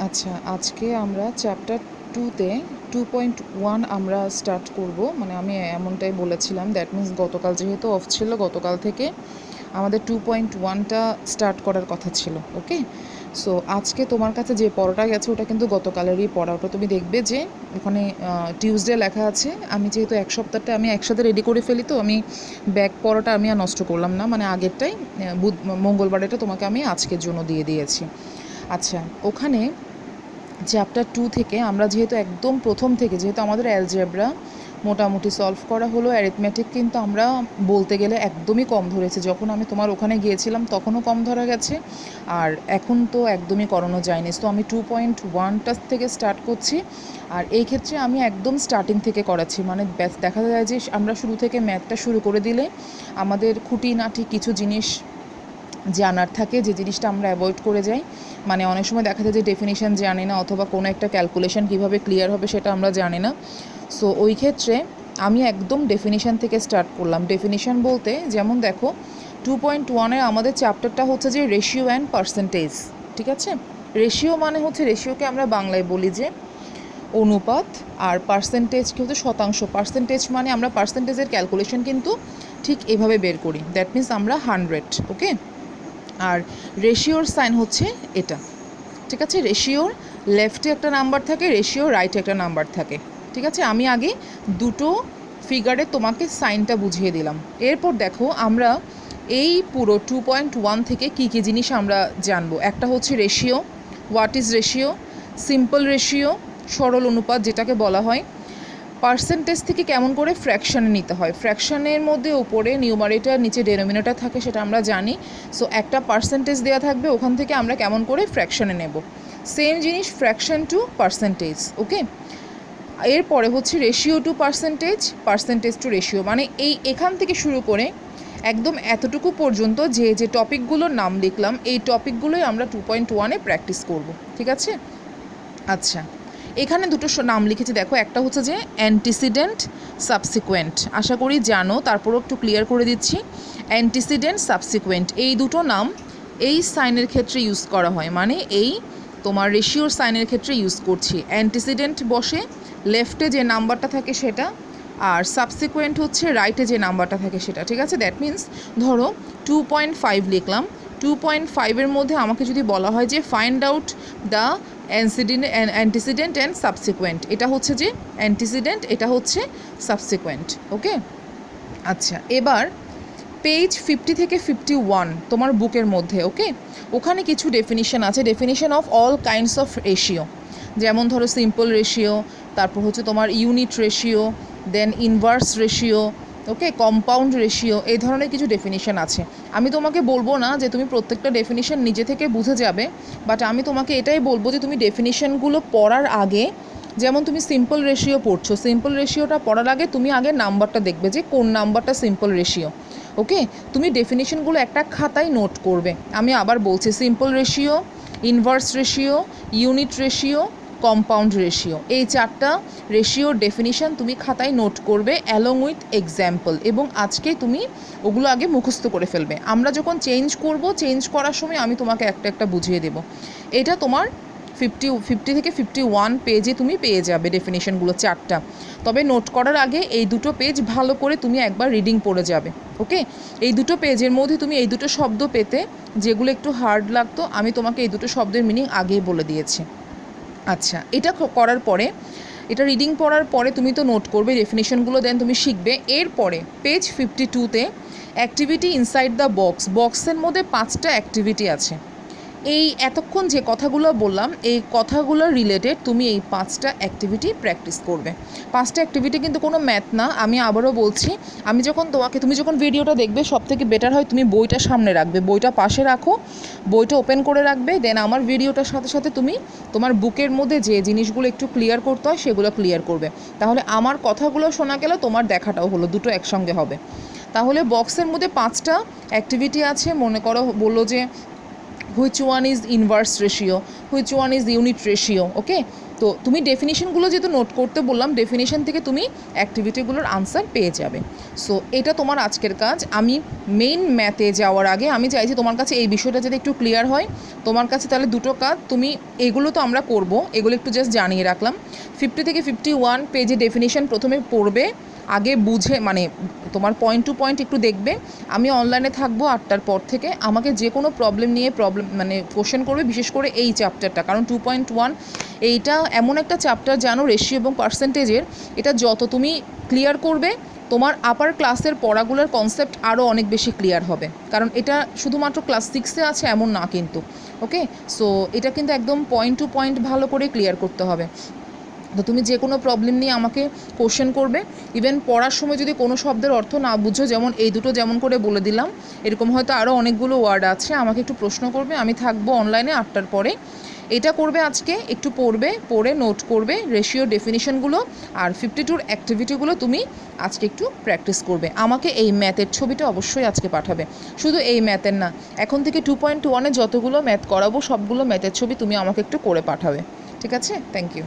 আচ্ছা, আজকে আমরা চ্যাপ্টার 2-তে 2.1 আমরা স্টার্ট করব। মানে আমি এমনটাই বলেছিলাম, দ্যাট মিন্স গতকাল যেহেতু অফ ছিল, গতকাল থেকে আমাদের 2.1টা স্টার্ট করার কথা ছিল। ওকে, সো আজকে তোমার কাছে যে পড়াটা গেছে ওটা কিন্তু গতকালেরই পড়া। ওটা তুমি দেখবে যে ওখানে টিউসডে লেখা আছে। আমি যেহেতু এক সপ্তাহটা আমি একসাথে রেডি করে ফেলি, তো আমি ব্যাক পড়াটা আমি আর নষ্ট করলাম না, মানে আগেরটাই মঙ্গলবারেটা তোমাকে আমি আজকের জন্য দিয়ে দিয়েছি। আচ্ছা, ওখানে চ্যাপ্টার 2 থেকে আমরা যেহেতু একদম প্রথম থেকে যেহেতু আমাদের অ্যালজেব্রা মোটামুটি সলভ করা হলো, অ্যারিথমেটিক কিন্তু আমরা বলতে গেলে একদমই কম ধরেছি। যখন আমি তোমার ওখানে গিয়েছিলাম তখনও কম ধরা গেছে, আর এখন তো একদমই করানো যায়নি। তো আমি 2.1টা থেকে স্টার্ট করছি, আর এই ক্ষেত্রে আমি একদম স্টার্টিং থেকে করাচ্ছি। মানে দেখা যায় যে আমরা শুরু থেকে ম্যাথটা শুরু করে দিলে আমাদের খুঁটিনাটি কিছু জিনিস জানার থাকে, যে জিনিসটা আমরা অ্যাভয়েড করে যাই। মানে অনেক সময় দেখা যায় যে ডেফিনিশন জানি না, অথবা কোনো একটা ক্যালকুলেশন কীভাবে ক্লিয়ার হবে সেটা আমরা জানি না। সো ওই ক্ষেত্রে আমি একদম ডেফিনিশন থেকে স্টার্ট করলাম। ডেফিনিশন বলতে যেমন দেখো 2.1-এর আমাদের চ্যাপ্টারটা হচ্ছে যে রেশিও অ্যান্ড পার্সেন্টেজ। ঠিক আছে, রেশিও মানে হচ্ছে, রেশিওকে আমরা বাংলায় বলি যে অনুপাত, আর পার্সেন্টেজকে হচ্ছে শতাংশ। পার্সেন্টেজ মানে আমরা পার্সেন্টেজের ক্যালকুলেশন কিন্তু ঠিক এভাবে বের করি, দ্যাট মিন্স আমরা 100। ওকে, আর রেশিওর সাইন হচ্ছে এটা। ঠিক আছে, রেশিওর লেফটে একটা নাম্বার থাকে, রেশিওর রাইটে একটা নাম্বার থাকে। ঠিক আছে, আমি আগে দুটো ফিগারে তোমাকে সাইনটা বুঝিয়ে দিলাম। এরপর দেখো আমরা এই পুরো 2.1 থেকে কী কী জিনিস আমরা জানবো। একটা হচ্ছে ratio, what is ratio, simple ratio, সরল অনুপাত যেটাকে বলা হয়। পার্সেন্টেজ থেকে কেমন করে ফ্র্যাকশানে নিতে হয়, ফ্র্যাকশানের মধ্যে উপরে নিউমারেটর নিচে ডেনোমিনেটর থাকে, সেটা আমরা জানি। সো একটা পার্সেন্টেজ দেওয়া থাকবে, ওখান থেকে আমরা কেমন করে ফ্র্যাকশানে নেব। সেম জিনিস ফ্র্যাকশন টু পার্সেন্টেজ। ওকে, এরপরে হচ্ছে ratio to percentage, percentage to ratio. মানে এখান থেকে শুরু করে একদম এতটুকু পর্যন্ত যে যে টপিকগুলোর নাম লিখলাম, এই টপিকগুলোই আমরা 2.1-এ প্র্যাকটিস করব। ঠিক আছে, আচ্ছা এখানে দুটো নাম লিখেছি দেখো, একটা হচ্ছে যে অ্যান্টিসিডেন্ট, সাবসিকুয়েন্ট। আশা করি জানো, তারপরও একটু ক্লিয়ার করে দিচ্ছি। অ্যান্টিসিডেন্ট, সাবসিকুয়েন্ট এই দুটো নাম এই সাইনের ক্ষেত্রে ইউজ করা হয়, মানে এই তোমার রেশিওর সাইনের ক্ষেত্রে ইউজ করছি। অ্যান্টিসিডেন্ট বসে লেফটে যে নাম্বারটা থাকে সেটা, আর সাবসিকুয়েন্ট হচ্ছে রাইটে যে নাম্বারটা থাকে সেটা। ঠিক আছে, দ্যাট মিন্স ধরো 2.5 লিখলাম। 2.5-এর মধ্যে আমাকে যদি বলা হয় যে find out the antecedent and subsequent, এটা হচ্ছে যে অ্যান্টিসিডেন্ট, এটা হচ্ছে সাবসিকুয়েন্ট। ওকে, আচ্ছা এবার পেজ 50 থেকে 51 তোমার বুকের মধ্যে। ওকে, ওখানে কিছু ডেফিনিশন আছে, definition of all kinds of ratio. যেমন ধরো সিম্পল রেশিও, তারপর হচ্ছে তোমার ইউনিট রেশিও, দেন ইনভার্স রেশিও, ওকে, কম্পাউন্ড রেশিও, এই ধরনের কিছু ডেফিনিশন আছে। আমি তোমাকে বলবো না যে তুমি প্রত্যেকটা ডেফিনিশন নিজে থেকে বুঝে যাবে, বাট আমি তোমাকে এটাই বলবো যে তুমি ডেফিনিশনগুলো পড়ার আগে, যেমন তুমি সিম্পল রেশিও পড়ছো, সিম্পল রেশিওটা পড়ার আগে তুমি আগে নাম্বারটা দেখবে যে কোন নাম্বারটা সিম্পল রেশিও। ওকে, তুমি ডেফিনিশনগুলো একটা খাতায় নোট করবে। আমি আবার বলছি, simple ratio, inverse ratio, unit ratio, compound ratio, এই চারটা রেশিওর ডেফিনিশন তুমি খাতায় নোট করবে অ্যালং উইথ এক্সাম্পল, এবং আজকে তুমি ওগুলো আগে মুখস্থ করে ফেলবে। আমরা যখন চেঞ্জ করার সময় আমি তোমাকে একটা একটা বুঝিয়ে দেব। এটা তোমার 50 থেকে 51 পেজে তুমি পেয়ে যাবে ডেফিনিশনগুলো চারটা। তবে নোট করার আগে এই দুটো পেজ ভালো করে তুমি একবার রিডিং পড়ে যাবে। ওকে, এই দুটো পেজের মধ্যে তুমি এই দুটো শব্দ পেতে, যেগুলো একটু হার্ড লাগতো, আমি তোমাকে এই দুটো শব্দের মিনিং আগেই বলে দিয়েছি। আচ্ছা, এটা করার পরে, এটা রিডিং পড়ার পরে তুমি তো নোট করবে ডেফিনিশনগুলো, দেন তুমি শিখবে। এরপরে পেজ 52-তে অ্যাক্টিভিটি ইনসাইড দ্য বক্স, বক্সের মধ্যে 5টা অ্যাক্টিভিটি আছে। এই এতক্ষণ যে কথাগুলো বললাম, এই কথাগুলো রিলেটেড তুমি এই 5টা অ্যাক্টিভিটি প্র্যাকটিস করবে। 5টা অ্যাক্টিভিটি কিন্তু কোনো ম্যাথ না, আমি আবারও বলছি। তুমি যখন ভিডিওটা দেখবে, সব থেকে বেটার হয় তুমি বইটা সামনে রাখবে, বইটা পাশে রাখো, বইটা ওপেন করে রাখবে, দেন আমার ভিডিওটার সাথে সাথে তুমি তোমার বুকের মধ্যে যে জিনিসগুলো একটু ক্লিয়ার করতে হয় সেগুলো ক্লিয়ার করবে। তাহলে আমার কথাগুলো শোনা গেল, তোমার দেখাটাও হলো, দুটো একসঙ্গে হবে। তাহলে বক্সের মধ্যে 5টা অ্যাক্টিভিটি আছে। মনে করো বললো যে which one is inverse ratio, which one is unit ratio. Okay, তো তুমি ডেফিনিশনগুলো যেহেতু নোট করতে বললাম, ডেফিনিশন থেকে তুমি অ্যাক্টিভিটিগুলোর আনসার পেয়ে যাবে। সো এটা তোমার আজকের কাজ। আমি মেইন ম্যাথে যাওয়ার আগে আমি চাইছি তোমার কাছে এই বিষয়টা যাতে একটু ক্লিয়ার হয়। তোমার কাছে তাহলে দুটো কাজ, তুমি এগুলো তো আমরা করব, এগুলো একটু জাস্ট জানিয়ে রাখলাম। 50 থেকে 51 পেজে ডেফিনিশন প্রথমে পড়বে, আগে বুঝে মানে তোমার পয়েন্ট টু পয়েন্ট একটু দেখবে। আমি অনলাইনে থাকবো 8টার পর থেকে। আমাকে যে কোনো প্রবলেম নিয়ে মানে কোশ্চেন করবে, বিশেষ করে এই চ্যাপ্টারটা, কারণ 2.1 এইটা এমন একটা চ্যাপ্টার জানো রেশিও এবং পার্সেন্টেজের, এটা যত তুমি ক্লিয়ার করবে তোমার আপার ক্লাসের পড়াগুলোর কনসেপ্ট আরও অনেক বেশি ক্লিয়ার হবে। কারণ এটা শুধুমাত্র ক্লাস 6-এ আছে এমন না কিন্তু, ওকে। সো এটা কিন্তু একদম পয়েন্ট টু পয়েন্ট ভালো করে ক্লিয়ার করতে হবে। তো তুমি যে কোনো প্রবলেম নিয়ে আমাকে কোশ্চেন করবে। ইভেন পড়ার সময় যদি কোনো শব্দের অর্থ না বুঝো, যেমন এই দুটো যেমন করে বলে দিলাম, এরকম হয়তো আরও অনেকগুলো ওয়ার্ড আছে, আমাকে একটু প্রশ্ন করবে। আমি থাকবো অনলাইনে 8টার পরে। এটা করবে আজকে, একটু পড়বে, পড়ে নোট করবে রেশিও ডেফিনিশনগুলো, আর 52-র অ্যাক্টিভিটিগুলো তুমি আজকে একটু প্র্যাকটিস করবে। আমাকে এই ম্যাথের ছবিটা অবশ্যই আজকে পাঠাবে, শুধু এই ম্যাথের না, এখন থেকে 2.1-এ যতগুলো ম্যাথ করাবো সবগুলো ম্যাথের ছবি তুমি আমাকে একটু করে পাঠাবে, ঠিক আছে? Thank you.